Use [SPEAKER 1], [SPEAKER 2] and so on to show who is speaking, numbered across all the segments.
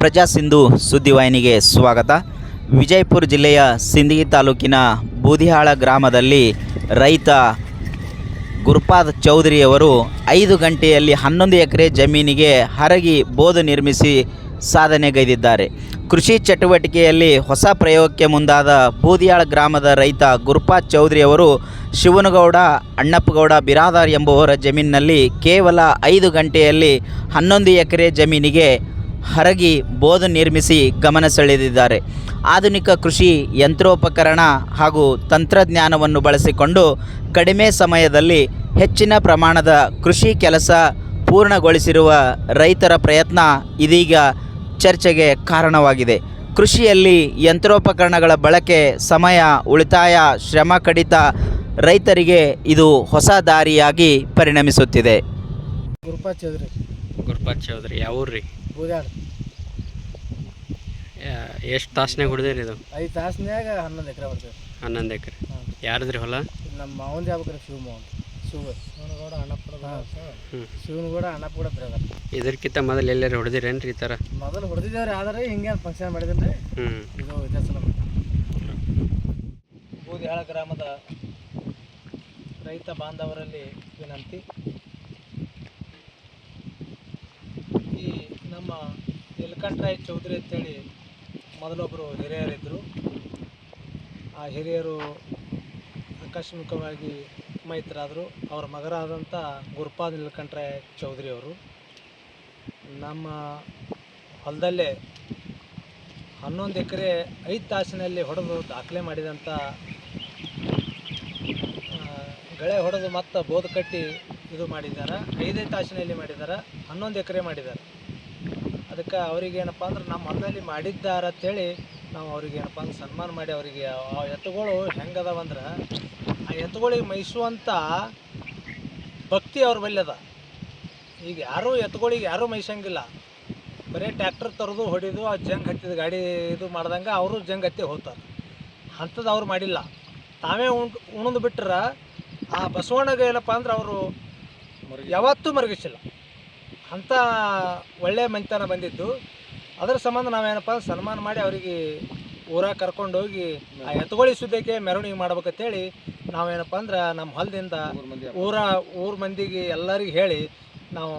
[SPEAKER 1] ಪ್ರಜಾಸಿಂಧು ಸುದ್ದಿವಾಹಿನಿಗೆ ಸ್ವಾಗತ. ವಿಜಯಪುರ ಜಿಲ್ಲೆಯ ಸಿಂದಗಿ ತಾಲೂಕಿನ ಬೂದಿಹಾಳ ಗ್ರಾಮದಲ್ಲಿ ರೈತ ಗುರುಪಾದ್ ಚೌಧರಿಯವರು 5 ಗಂಟೆಯಲ್ಲಿ 11 ಎಕರೆ ಜಮೀನಿಗೆ ಹರಗಿ ಬೋದು ನಿರ್ಮಿಸಿ ಸಾಧನೆಗೈದಿದ್ದಾರೆ. ಕೃಷಿ ಚಟುವಟಿಕೆಯಲ್ಲಿ ಹೊಸ ಪ್ರಯೋಗಕ್ಕೆ ಮುಂದಾದ ಬೂದಿಹಾಳ ಗ್ರಾಮದ ರೈತ ಗುರುಪಾದ್ ಚೌಧರಿಯವರು ಶಿವನಗೌಡ ಅಣ್ಣಪ್ಪಗೌಡ ಬಿರಾದಾರ್ ಎಂಬುವರ ಜಮೀನಿನಲ್ಲಿ ಕೇವಲ 5 ಗಂಟೆಯಲ್ಲಿ 11 ಎಕರೆ ಜಮೀನಿಗೆ ಹರಗಿ ಬೋದು ನಿರ್ಮಿಸಿ ಗಮನ ಸೆಳೆದಿದ್ದಾರೆ. ಆಧುನಿಕ ಕೃಷಿ ಯಂತ್ರೋಪಕರಣ ಹಾಗೂ ತಂತ್ರಜ್ಞಾನವನ್ನು ಬಳಸಿಕೊಂಡು ಕಡಿಮೆ ಸಮಯದಲ್ಲಿ ಹೆಚ್ಚಿನ ಪ್ರಮಾಣದ ಕೃಷಿ ಕೆಲಸ ಪೂರ್ಣಗೊಳಿಸಿರುವ ರೈತರ ಪ್ರಯತ್ನ ಇದೀಗ ಚರ್ಚೆಗೆ ಕಾರಣವಾಗಿದೆ. ಕೃಷಿಯಲ್ಲಿ ಯಂತ್ರೋಪಕರಣಗಳ ಬಳಕೆ, ಸಮಯ ಉಳಿತಾಯ, ಶ್ರಮ ಕಡಿತ ರೈತರಿಗೆ ಇದು ಹೊಸ ದಾರಿಯಾಗಿ ಪರಿಣಮಿಸುತ್ತಿದೆ.
[SPEAKER 2] ಗುರುಪಾದ್ ಚೌಧರಿ ಯಾವ ಊರು ರೀ?
[SPEAKER 3] ಬೂದ್ಯಾಳ.
[SPEAKER 2] ಎಷ್ಟು ತಾಸ್ನಾಗ ಹೊಡೆದಿರಿ ಇದು?
[SPEAKER 3] 5 ತಾಸ್ನ್ಯಾಗ 11 ಎಕರೆ ಹೊಡ್ತೇವೆ.
[SPEAKER 2] 11 ಎಕರೆ. ಯಾರದ್ರಿ ಹೊಲ?
[SPEAKER 3] ನಮ್ಮ ಮಾವನ್ ಜಾಬಕ್ರಿ ಶಿವನಗೌಡ ಅಣ್ಣಪ್ಪಗೌಡ ಬಿರಾದಾರ.
[SPEAKER 2] ಇದಕ್ಕಿಂತ ಮೊದಲು ಎಲ್ಲರೂ ಹೊಡೆದಿರೇನ್ರಿ ಈ ಥರ?
[SPEAKER 3] ಮೊದಲು ಹೊಡೆದಿದ್ದೇವ್ರಿ, ಆದರೆ ಹಿಂಗೆ ಫಂಕ್ಷನ್ ಮಾಡಿದ್ರಿ. ಇದು ಇತಿಹಾಸ. ಬೂದಿಹಾಳ ಗ್ರಾಮದ ರೈತ ಬಾಂಧವರಲ್ಲಿ ವಿನಂತಿ, ಈ ನಮ್ಮ ನೀಲಕಂಠರಾಯ ಚೌಧರಿ ಅಂತೇಳಿ ಮೊದಲೊಬ್ಬರು ಹಿರಿಯರಿದ್ದರು. ಆ ಹಿರಿಯರು ಆಕಸ್ಮಿಕವಾಗಿ ಮೈತ್ರಾದರು. ಅವರ ಮಗರಾದಂಥ ಗುರುಪಾದ್ ನೀಲಕಂಠರಾಯ ಚೌಧರಿ ಅವರು ನಮ್ಮ ಹೊಲದಲ್ಲೇ 11 ಎಕರೆ 5 ತಾಸಿನಲ್ಲಿ ಹೊಡೆದು ದಾಖಲೆ ಮಾಡಿದಂಥ, ಗಳೆ ಹೊಡೆದು ಮತ್ತು ಬೋದು ಕಟ್ಟಿ ಇದು ಮಾಡಿದ್ದಾರೆ. 5 ತಾಸಿನಲ್ಲಿ ಮಾಡಿದ್ದಾರೆ, 11 ಎಕರೆ ಮಾಡಿದ್ದಾರೆ. ಅದಕ್ಕೆ ಅವ್ರಿಗೇನಪ್ಪ ಅಂದ್ರೆ ನಮ್ಮ ಹೊಲದಲ್ಲಿ ಮಾಡಿದ್ದಾರೆ ಅಂಥೇಳಿ ನಾವು ಅವ್ರಿಗೇನಪ್ಪ ಅಂದ್ರೆ ಸನ್ಮಾನ ಮಾಡಿ, ಅವರಿಗೆ ಆ ಎತ್ತುಗಳು ಹೆಂಗದವಂದ್ರೆ ಆ ಎತ್ತುಗಳಿಗೆ ಮೈಸುವಂಥ ಭಕ್ತಿ ಅವ್ರ ಬಳಿ ಅದ. ಈಗ ಯಾರೂ ಎತ್ತುಗಳಿಗೆ ಯಾರೂ ಮೈಸಂಗಿಲ್ಲ, ಬರೀ ಟ್ಯಾಕ್ಟರ್ ತರೋದು ಹೊಡಿದು ಆ ಜಂಗ್ ಹತ್ತಿದ ಗಾಡಿ ಇದು ಮಾಡ್ದಂಗೆ ಅವರು ಜಂಗ್ ಹತ್ತಿ ಹೋಗ್ತಾರೆ. ಅಂಥದ್ದು ಅವ್ರು ಮಾಡಿಲ್ಲ. ತಾವೇ ಉಣಿದು ಬಿಟ್ರೆ ಆ ಬಸವಣ್ಣಗೆ ಏನಪ್ಪ ಅಂದ್ರೆ ಅವರು ಯಾವತ್ತೂ ಮರಗಿಸಿಲ್ಲ. ಅಂಥ ಒಳ್ಳೆಯ ಮನೆತನ ಬಂದಿದ್ದು. ಅದರ ಸಂಬಂಧ ನಾವೇನಪ್ಪ ಸನ್ಮಾನ ಮಾಡಿ ಅವರಿಗೆ ಊರಾಗ ಕರ್ಕೊಂಡು ಹೋಗಿ ಆ ಎತ್ತುಗಳಿಗೆ ಸುದ್ದಕ್ಕೆ ಮೆರವಣಿಗೆ ಮಾಡ್ಬೇಕಂತೇಳಿ ನಾವೇನಪ್ಪ ಅಂದ್ರೆ ನಮ್ಮ ಹೊಲದಿಂದ ಊರ ಮಂದಿಗೆ ಎಲ್ಲರಿಗೆ ಹೇಳಿ ನಾವು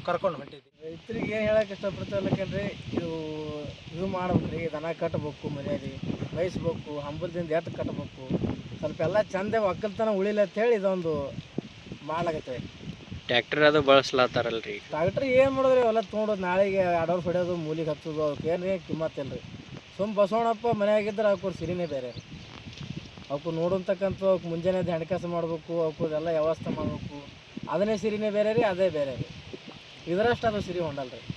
[SPEAKER 3] ಕರ್ಕೊಂಡು ಹೊಂಟಿದ್ವಿ. ರೈತರಿಗೆ ಏನು ಹೇಳಕ್ಕೆ ಇಷ್ಟಪಡ್ತಾರಲ್ಲಕಂದ್ರೆ, ಇದು ಮಾಡ್ಬೇಕ್ರಿ, ದನ ಕಟ್ಟಬೇಕು, ಮರ್ಯಾದೆ ಬಯಸ್ಬೇಕು, ಹಂಬಲದಿಂದ ಎತ್ತು ಕಟ್ಟಬೇಕು, ಸ್ವಲ್ಪ ಎಲ್ಲ ಚಂದ ಒಕ್ಕಲ್ತನ ಉಳಿಲ್ಲ ಅಂತೇಳಿ ಇದೊಂದು ಮಾಡ್ಲಾಗತ್ತೆ.
[SPEAKER 2] ಟ್ಯಾಕ್ಟರ್ ಅದು ಬಳಸ್ಲಾತಾರಲ್ರಿ?
[SPEAKER 3] ಟ್ಯಾಕ್ಟ್ರ್ ಏನು ಮಾಡಿದ್ರಿ, ಹೊಲ ತೊಗೊಂಡೋದು ನಾಳೆಗೆ 2 ವರ್ಷ ಹೊಡೆಯೋದು, ಮೂಲಿಗೆ ಹಚ್ಚೋದು, ಅವಕ್ಕೆ ಏನು ಕಿಮ್ಮತ್ತಿಲ್ಲ ರೀ. ಬಸವಣ್ಣಪ್ಪ ಮನೆಯಾಗಿದ್ರೆ ಅವ್ರ ಸಿರಿನೇ ಬೇರೆ. ಅವಕ್ಕೂ ನೋಡೋತಕ್ಕಂಥ ಅವಕ್ಕೆ ಮುಂಜಾನೆ ಹಣಕಾಸು ಮಾಡಬೇಕು, ಅವಕ್ಕೆಲ್ಲ ವ್ಯವಸ್ಥೆ ಮಾಡಬೇಕು, ಅದನ್ನೇ ಸಿರಿನೇ ಬೇರೆ ರೀ, ಅದೇ ಬೇರೆ ರೀ. ಇದರಷ್ಟು ಅದು ಸಿರಿ ಹೊಂಡಲ್ಲ ರೀ.